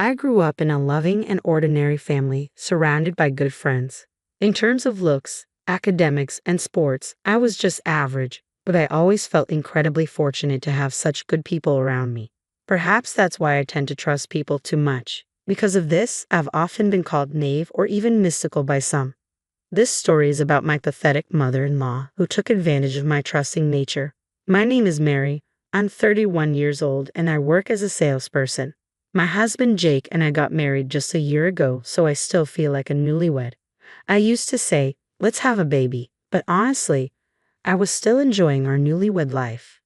I grew up in a loving and ordinary family, surrounded by good friends. In terms of looks, academics, and sports, I was just average, but I always felt incredibly fortunate to have such good people around me. Perhaps that's why I tend to trust people too much. Because of this, I've often been called naive or even mystical by some. This story is about my pathetic mother-in-law who took advantage of my trusting nature. My name is Mary. I'm 31 years old and I work as a salesperson. My husband Jake and I got married just a year ago, so I still feel like a newlywed. I used to say, let's have a baby, but honestly, I was still enjoying our newlywed life.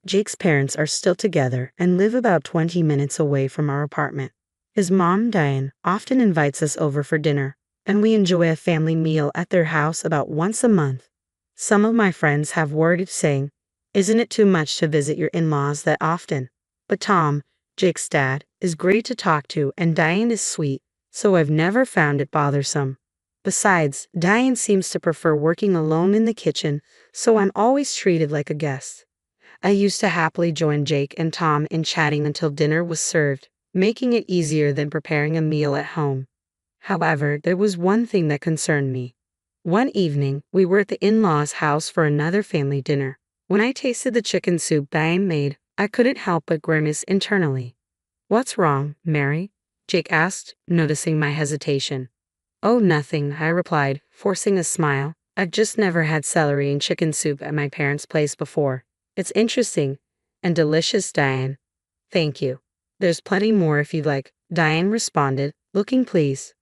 Jake's parents are still together and live about 20 minutes away from our apartment. His mom, Diane, often invites us over for dinner, and we enjoy a family meal at their house about once a month. Some of my friends have worried, saying, isn't it too much to visit your in-laws that often? But Tom, Jake's dad, is great to talk to and Diane is sweet, so I've never found it bothersome. Besides, Diane seems to prefer working alone in the kitchen, so I'm always treated like a guest. I used to happily join Jake and Tom in chatting until dinner was served, making it easier than preparing a meal at home. However, there was one thing that concerned me. One evening, we were at the in-laws' house for another family dinner. When I tasted the chicken soup Diane made, I couldn't help but grimace internally. What's wrong, Mary? Jake asked, noticing my hesitation. Oh, nothing, I replied, forcing a smile. I've just never had celery and chicken soup at my parents' place before. It's interesting and delicious, Diane. Thank you. There's plenty more if you'd like, Diane responded, looking pleased.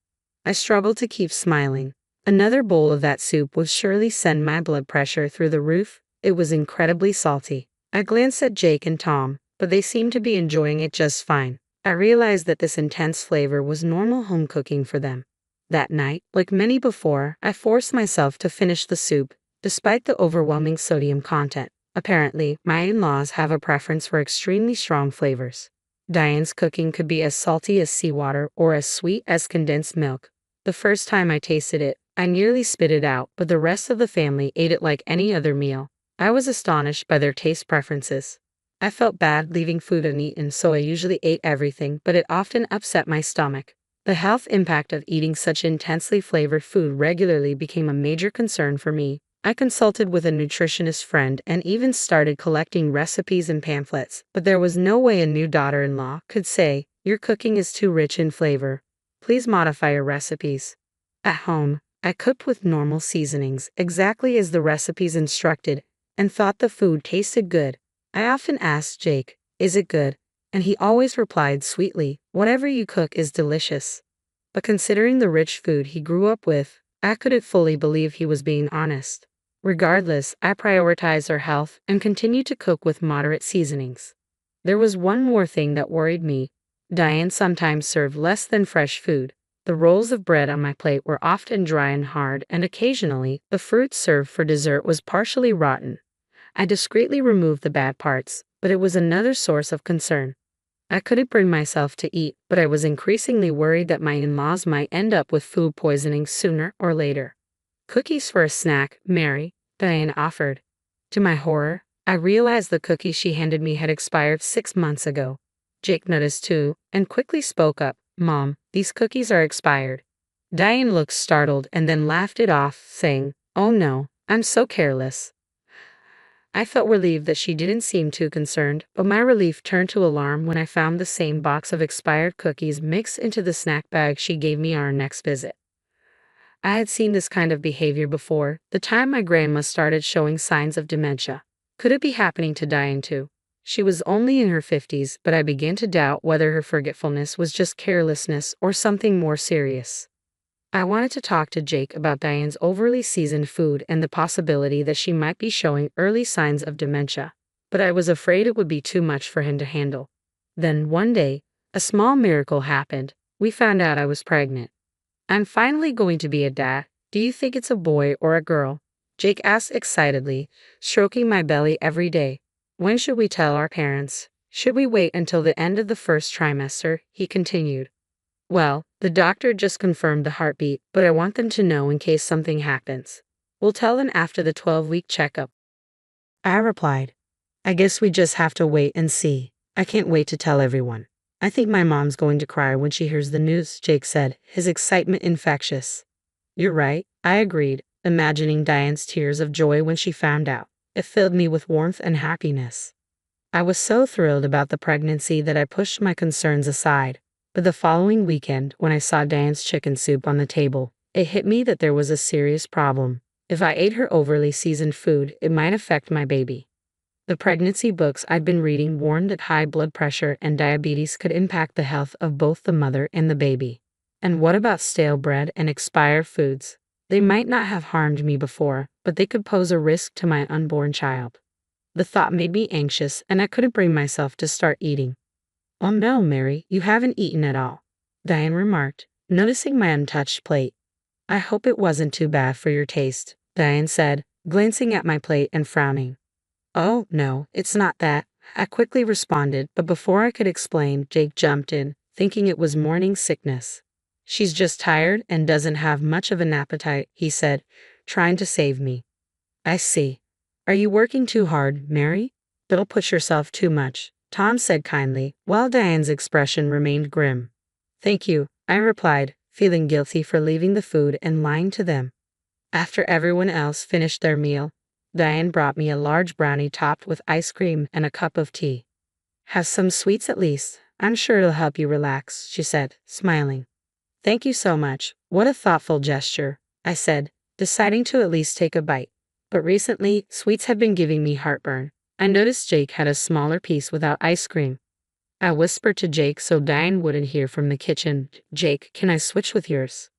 I struggled to keep smiling. Another bowl of that soup would surely send my blood pressure through the roof. It was incredibly salty. I glanced at Jake and Tom, but they seemed to be enjoying it just fine. I realized that this intense flavor was normal home cooking for them. That night, like many before, I forced myself to finish the soup, despite the overwhelming sodium content. Apparently, my in-laws have a preference for extremely strong flavors. Diane's cooking could be as salty as seawater or as sweet as condensed milk. The first time I tasted it, I nearly spit it out, but the rest of the family ate it like any other meal. I was astonished by their taste preferences. I felt bad leaving food uneaten, so I usually ate everything, but it often upset my stomach. The health impact of eating such intensely flavored food regularly became a major concern for me. I consulted with a nutritionist friend and even started collecting recipes and pamphlets, but there was no way a new daughter-in-law could say, your cooking is too rich in flavor. Please modify your recipes. At home, I cooked with normal seasonings, exactly as the recipes instructed, and thought the food tasted good. I often asked Jake, is it good? And he always replied sweetly, whatever you cook is delicious. But considering the rich food he grew up with, I couldn't fully believe he was being honest. Regardless, I prioritized our health and continued to cook with moderate seasonings. There was one more thing that worried me. Diane sometimes served less than fresh food. The rolls of bread on my plate were often dry and hard, and occasionally, the fruit served for dessert was partially rotten. I discreetly removed the bad parts, but it was another source of concern. I couldn't bring myself to eat, but I was increasingly worried that my in-laws might end up with food poisoning sooner or later. Cookies for a snack, Mary, Diane offered. To my horror, I realized the cookies she handed me had expired 6 months ago. Jake noticed too, and quickly spoke up, Mom, these cookies are expired. Diane looked startled and then laughed it off, saying, oh no, I'm so careless. I felt relieved that she didn't seem too concerned, but my relief turned to alarm when I found the same box of expired cookies mixed into the snack bag she gave me on our next visit. I had seen this kind of behavior before, the time my grandma started showing signs of dementia. Could it be happening to Diane too? She was only in her 50s, but I began to doubt whether her forgetfulness was just carelessness or something more serious. I wanted to talk to Jake about Diane's overly seasoned food and the possibility that she might be showing early signs of dementia, but I was afraid it would be too much for him to handle. Then one day, a small miracle happened. We found out I was pregnant. I'm finally going to be a dad. Do you think it's a boy or a girl? Jake asked excitedly, stroking my belly every day. When should we tell our parents? Should we wait until the end of the first trimester? He continued. Well, the doctor just confirmed the heartbeat, but I want them to know in case something happens. We'll tell them after the 12-week checkup. I replied, I guess we just have to wait and see. I can't wait to tell everyone. I think my mom's going to cry when she hears the news, Jake said, his excitement infectious. You're right, I agreed, imagining Diane's tears of joy when she found out. It filled me with warmth and happiness. I was so thrilled about the pregnancy that I pushed my concerns aside. But the following weekend, when I saw Diane's chicken soup on the table, it hit me that there was a serious problem. If I ate her overly seasoned food, it might affect my baby. The pregnancy books I'd been reading warned that high blood pressure and diabetes could impact the health of both the mother and the baby. And what about stale bread and expired foods? They might not have harmed me before, but they could pose a risk to my unborn child. The thought made me anxious, and I couldn't bring myself to start eating. Oh no, Mary, you haven't eaten at all, Diane remarked, noticing my untouched plate. I hope it wasn't too bad for your taste, Diane said, glancing at my plate and frowning. Oh, no, it's not that, I quickly responded, but before I could explain, Jake jumped in, thinking it was morning sickness. She's just tired and doesn't have much of an appetite, he said, trying to save me. I see. Are you working too hard, Mary? Don't push yourself too much, Tom said kindly, while Diane's expression remained grim. Thank you, I replied, feeling guilty for leaving the food and lying to them. After everyone else finished their meal, Diane brought me a large brownie topped with ice cream and a cup of tea. Have some sweets at least. I'm sure it'll help you relax, she said, smiling. Thank you so much. What a thoughtful gesture, I said, deciding to at least take a bite. But recently, sweets have been giving me heartburn. I noticed Jake had a smaller piece without ice cream. I whispered to Jake so Diane wouldn't hear from the kitchen. Jake, can I switch with yours?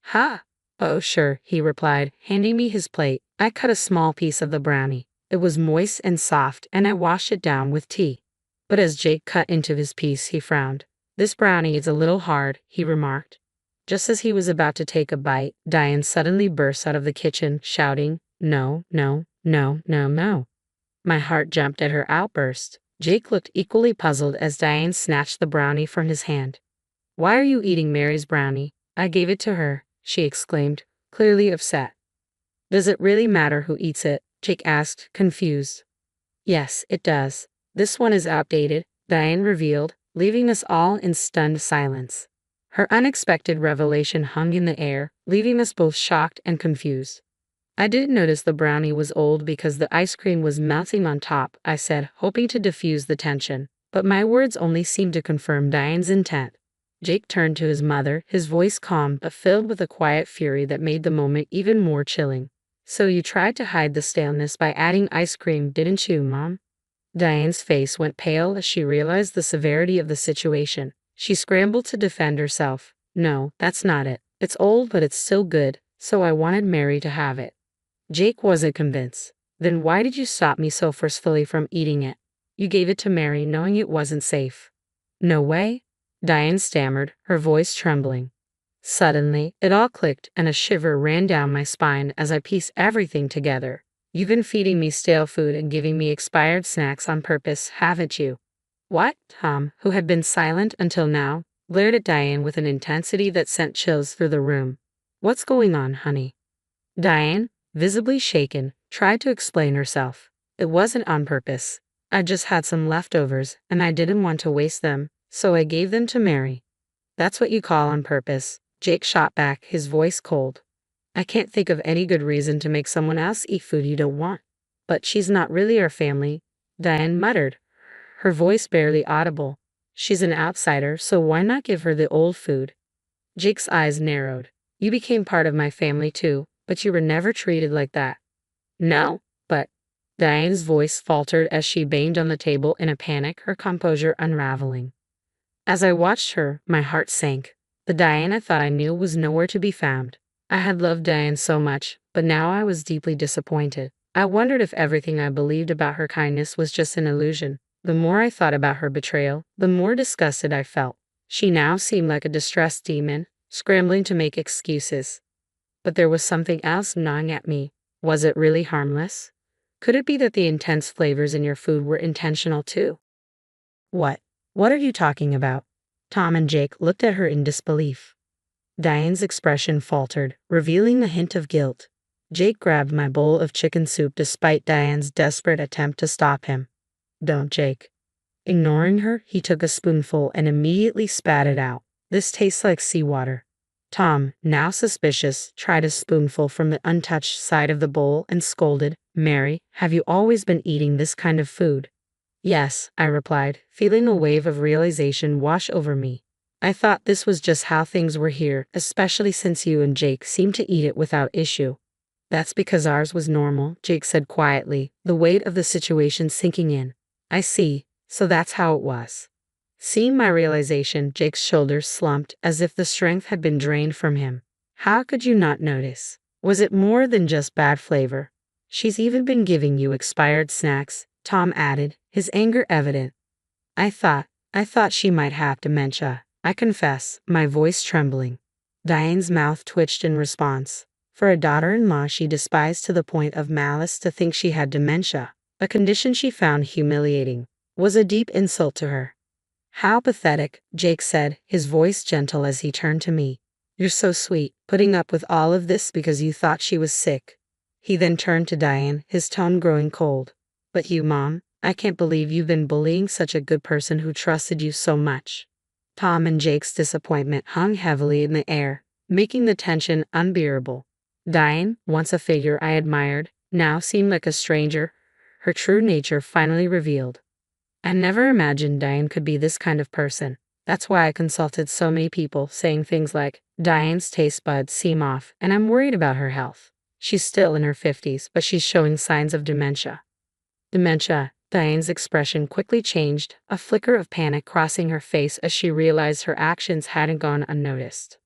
Ha! Oh, sure, he replied, handing me his plate. I cut a small piece of the brownie. It was moist and soft, and I washed it down with tea. But as Jake cut into his piece, he frowned. This brownie is a little hard, he remarked. Just as he was about to take a bite, Diane suddenly burst out of the kitchen, shouting, No, no, no, no, no. My heart jumped at her outburst. Jake looked equally puzzled as Diane snatched the brownie from his hand. Why are you eating Mary's brownie? I gave it to her, she exclaimed, clearly upset. Does it really matter who eats it? Jake asked, confused. Yes, it does. This one is outdated, Diane revealed, leaving us all in stunned silence. Her unexpected revelation hung in the air, leaving us both shocked and confused. I didn't notice the brownie was old because the ice cream was melting on top, I said, hoping to diffuse the tension. But my words only seemed to confirm Diane's intent. Jake turned to his mother, his voice calm but filled with a quiet fury that made the moment even more chilling. So you tried to hide the staleness by adding ice cream, didn't you, Mom? Diane's face went pale as she realized the severity of the situation. She scrambled to defend herself. No, that's not it. It's old, but it's still good, so I wanted Mary to have it. Jake wasn't convinced. Then why did you stop me so forcefully from eating it? You gave it to Mary knowing it wasn't safe. No way, Diane stammered, her voice trembling. Suddenly, it all clicked and a shiver ran down my spine as I pieced everything together. You've been feeding me stale food and giving me expired snacks on purpose, haven't you? What? Tom, who had been silent until now, glared at Diane with an intensity that sent chills through the room. What's going on, honey? Diane, visibly shaken, tried to explain herself. It wasn't on purpose. I just had some leftovers, and I didn't want to waste them, so I gave them to Mary. That's what you call on purpose, Jake shot back, his voice cold. I can't think of any good reason to make someone else eat food you don't want. But she's not really our family, Diane muttered, her voice barely audible. She's an outsider, so why not give her the old food? Jake's eyes narrowed. You became part of my family too, but you were never treated like that. No, but... Diane's voice faltered as she banged on the table in a panic, her composure unraveling. As I watched her, my heart sank. The Diane I thought I knew was nowhere to be found. I had loved Diane so much, but now I was deeply disappointed. I wondered if everything I believed about her kindness was just an illusion. The more I thought about her betrayal, the more disgusted I felt. She now seemed like a distressed demon, scrambling to make excuses. But there was something else gnawing at me. Was it really harmless? Could it be that the intense flavors in your food were intentional too? What? What are you talking about? Tom and Jake looked at her in disbelief. Diane's expression faltered, revealing a hint of guilt. Jake grabbed my bowl of chicken soup despite Diane's desperate attempt to stop him. Don't, Jake. Ignoring her, he took a spoonful and immediately spat it out. This tastes like seawater. Tom, now suspicious, tried a spoonful from the untouched side of the bowl and scolded, Mary, have you always been eating this kind of food? Yes, I replied, feeling a wave of realization wash over me. I thought this was just how things were here, especially since you and Jake seemed to eat it without issue. That's because ours was normal, Jake said quietly, the weight of the situation sinking in. I see, so that's how it was. Seeing my realization, Jake's shoulders slumped as if the strength had been drained from him. How could you not notice? Was it more than just bad flavor? She's even been giving you expired snacks, Tom added, his anger evident. I thought she might have dementia, I confess, my voice trembling. Diane's mouth twitched in response. For a daughter-in-law she despised to the point of malice to think she had dementia, a condition she found humiliating, was a deep insult to her. How pathetic, Jake said, his voice gentle as he turned to me. You're so sweet, putting up with all of this because you thought she was sick. He then turned to Diane, his tone growing cold. But you, Mom, I can't believe you've been bullying such a good person who trusted you so much. Tom and Jake's disappointment hung heavily in the air, making the tension unbearable. Diane, once a figure I admired, now seemed like a stranger, her true nature finally revealed. I never imagined Diane could be this kind of person. That's why I consulted so many people, saying things like, Diane's taste buds seem off, and I'm worried about her health. She's still in her 50s, but she's showing signs of dementia. Dementia. Diane's expression quickly changed, a flicker of panic crossing her face as she realized her actions hadn't gone unnoticed.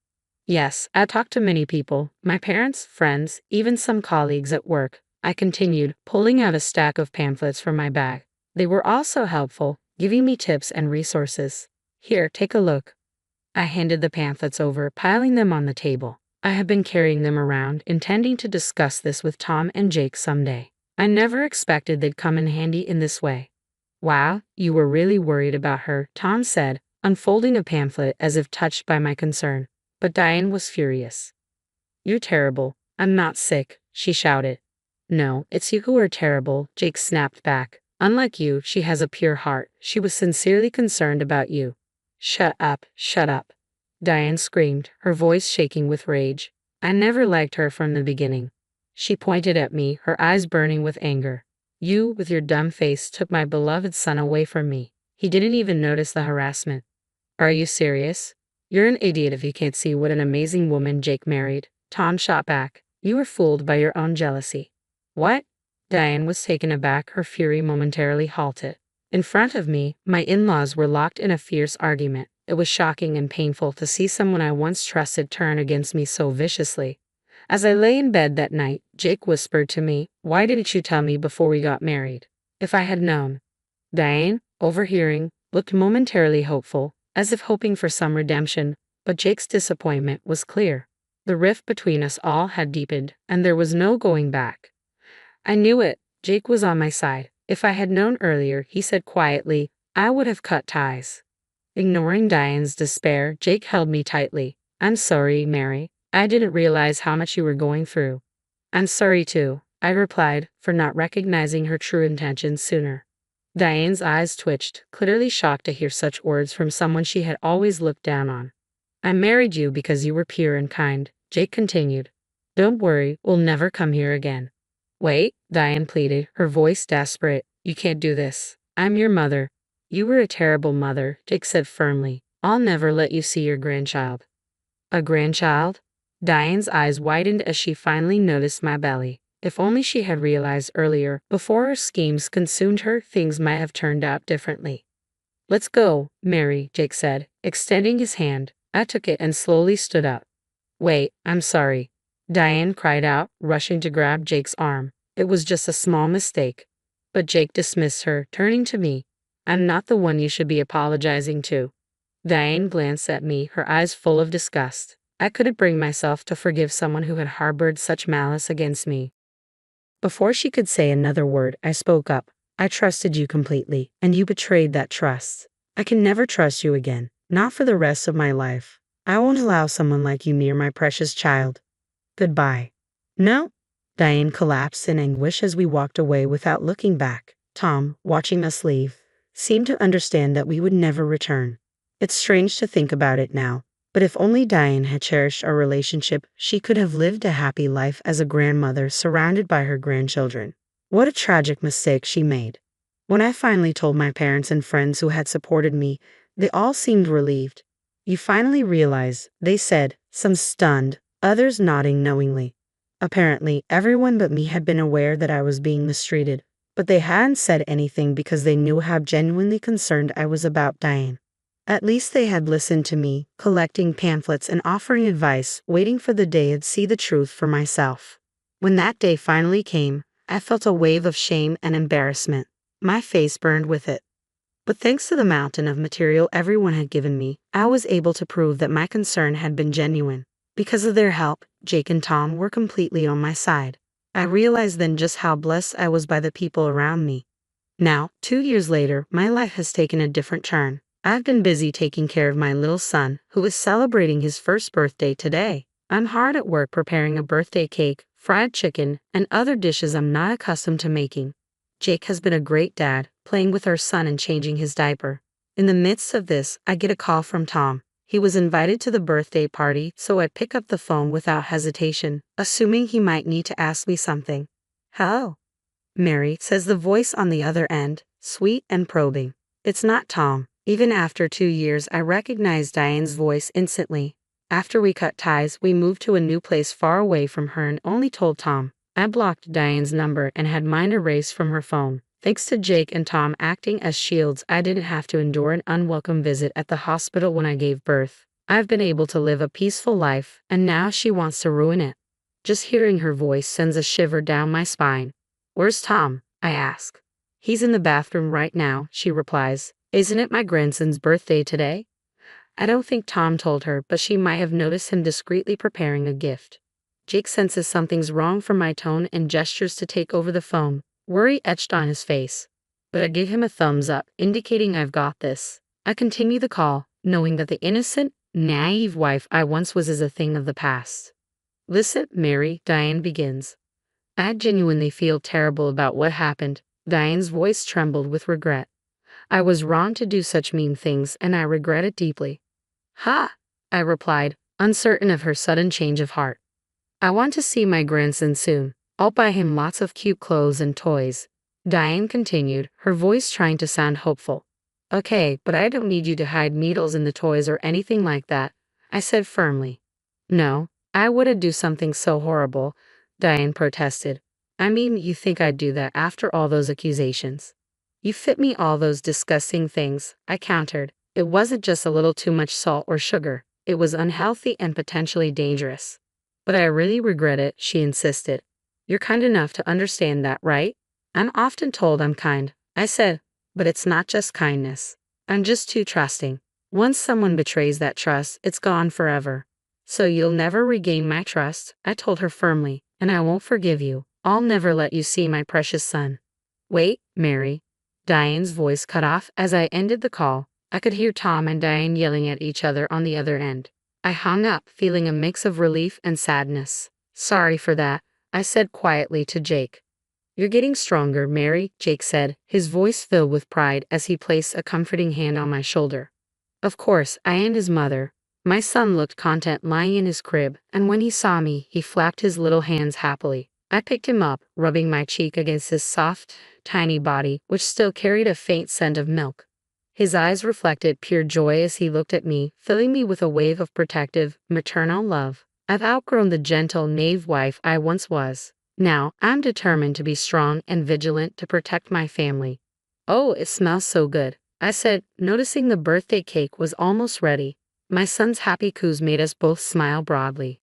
Yes, I talked to many people, my parents, friends, even some colleagues at work. I continued, pulling out a stack of pamphlets from my bag. They were also helpful, giving me tips and resources. Here, take a look. I handed the pamphlets over, piling them on the table. I have been carrying them around, intending to discuss this with Tom and Jake someday. I never expected they'd come in handy in this way. Wow, you were really worried about her, Tom said, unfolding a pamphlet as if touched by my concern. But Diane was furious. You're terrible. I'm not sick, she shouted. No, it's you who are terrible, Jake snapped back. Unlike you, she has a pure heart. She was sincerely concerned about you. Shut up, shut up. Diane screamed, her voice shaking with rage. I never liked her from the beginning. She pointed at me, her eyes burning with anger. You, with your dumb face, took my beloved son away from me. He didn't even notice the harassment. Are you serious? You're an idiot if you can't see what an amazing woman Jake married. Tom shot back. You were fooled by your own jealousy. What? Diane was taken aback, her fury momentarily halted. In front of me, my in-laws were locked in a fierce argument. It was shocking and painful to see someone I once trusted turn against me so viciously. As I lay in bed that night, Jake whispered to me, Why didn't you tell me before we got married? If I had known. Diane, overhearing, looked momentarily hopeful, as if hoping for some redemption, but Jake's disappointment was clear. The rift between us all had deepened, and there was no going back. I knew it. Jake was on my side. If I had known earlier, he said quietly, I would have cut ties. Ignoring Diane's despair, Jake held me tightly. I'm sorry, Mary. I didn't realize how much you were going through. I'm sorry too, I replied, for not recognizing her true intentions sooner. Diane's eyes twitched, clearly shocked to hear such words from someone she had always looked down on. I married you because you were pure and kind, Jake continued. Don't worry, we'll never come here again. Wait, Diane pleaded, her voice desperate. You can't do this. I'm your mother. You were a terrible mother, Jake said firmly. I'll never let you see your grandchild. A grandchild? Diane's eyes widened as she finally noticed my belly. If only she had realized earlier, before her schemes consumed her, things might have turned out differently. Let's go, Mary, Jake said, extending his hand. I took it and slowly stood up. Wait, I'm sorry. Diane cried out, rushing to grab Jake's arm. It was just a small mistake. But Jake dismissed her, turning to me. I'm not the one you should be apologizing to. Diane glanced at me, her eyes full of disgust. I couldn't bring myself to forgive someone who had harbored such malice against me. Before she could say another word, I spoke up. I trusted you completely, and you betrayed that trust. I can never trust you again, not for the rest of my life. I won't allow someone like you near my precious child. Goodbye. No? Diane collapsed in anguish as we walked away without looking back. Tom, watching us leave, seemed to understand that we would never return. It's strange to think about it now, but if only Diane had cherished our relationship, she could have lived a happy life as a grandmother surrounded by her grandchildren. What a tragic mistake she made. When I finally told my parents and friends who had supported me, they all seemed relieved. You finally realize, they said, some stunned, others nodding knowingly. Apparently, everyone but me had been aware that I was being mistreated, but they hadn't said anything because they knew how genuinely concerned I was about Diane. At least they had listened to me, collecting pamphlets and offering advice, waiting for the day I'd see the truth for myself. When that day finally came, I felt a wave of shame and embarrassment. My face burned with it. But thanks to the mountain of material everyone had given me, I was able to prove that my concern had been genuine. Because of their help, Jake and Tom were completely on my side. I realized then just how blessed I was by the people around me. Now, 2 years later, my life has taken a different turn. I've been busy taking care of my little son, who is celebrating his first birthday today. I'm hard at work preparing a birthday cake, fried chicken, and other dishes I'm not accustomed to making. Jake has been a great dad, playing with our son and changing his diaper. In the midst of this, I get a call from Tom. He was invited to the birthday party, so I pick up the phone without hesitation, assuming he might need to ask me something. "Hello, Mary," says the voice on the other end, sweet and probing. It's not Tom. Even after 2 years, I recognize Diane's voice instantly. After we cut ties, we moved to a new place far away from her and only told Tom. I blocked Diane's number and had mine erased from her phone. Thanks to Jake and Tom acting as shields, I didn't have to endure an unwelcome visit at the hospital when I gave birth. I've been able to live a peaceful life, and now she wants to ruin it. Just hearing her voice sends a shiver down my spine. "Where's Tom?" I ask. "He's in the bathroom right now," she replies. "Isn't it my grandson's birthday today?" I don't think Tom told her, but she might have noticed him discreetly preparing a gift. Jake senses something's wrong from my tone and gestures to take over the phone, worry etched on his face. But I give him a thumbs up, indicating I've got this. I continue the call, knowing that the innocent, naive wife I once was is a thing of the past. "Listen, Mary," Diane begins. I genuinely feel terrible about what happened. Diane's voice trembled with regret. "I was wrong to do such mean things, and I regret it deeply." "Ha!" I replied, uncertain of her sudden change of heart. "I want to see my grandson soon. I'll buy him lots of cute clothes and toys." Diane continued, her voice trying to sound hopeful. "Okay, but I don't need you to hide needles in the toys or anything like that," I said firmly. "No, I wouldn't do something so horrible," Diane protested. "I mean, you think I'd do that after all those accusations?" "You fit me all those disgusting things," I countered. "It wasn't just a little too much salt or sugar. It was unhealthy and potentially dangerous." "But I really regret it," she insisted. "You're kind enough to understand that, right?" "I'm often told I'm kind," I said, "but it's not just kindness. I'm just too trusting. Once someone betrays that trust, it's gone forever." "So you'll never regain my trust," I told her firmly, "and I won't forgive you. I'll never let you see my precious son." "Wait, Mary." Diane's voice cut off as I ended the call. I could hear Tom and Diane yelling at each other on the other end. I hung up, feeling a mix of relief and sadness. "Sorry for that," I said quietly to Jake. "You're getting stronger, Mary," Jake said, his voice filled with pride as he placed a comforting hand on my shoulder. Of course, I am his mother. My son looked content lying in his crib, and when he saw me, he flapped his little hands happily. I picked him up, rubbing my cheek against his soft, tiny body, which still carried a faint scent of milk. His eyes reflected pure joy as he looked at me, filling me with a wave of protective, maternal love. I've outgrown the gentle, naive wife I once was. Now, I'm determined to be strong and vigilant to protect my family. "Oh, it smells so good," I said, noticing the birthday cake was almost ready. My son's happy coos made us both smile broadly.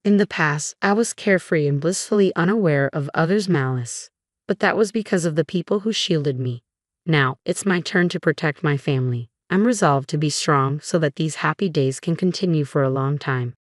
In the past, I was carefree and blissfully unaware of others' malice. But that was because of the people who shielded me. Now, it's my turn to protect my family. I'm resolved to be strong so that these happy days can continue for a long time.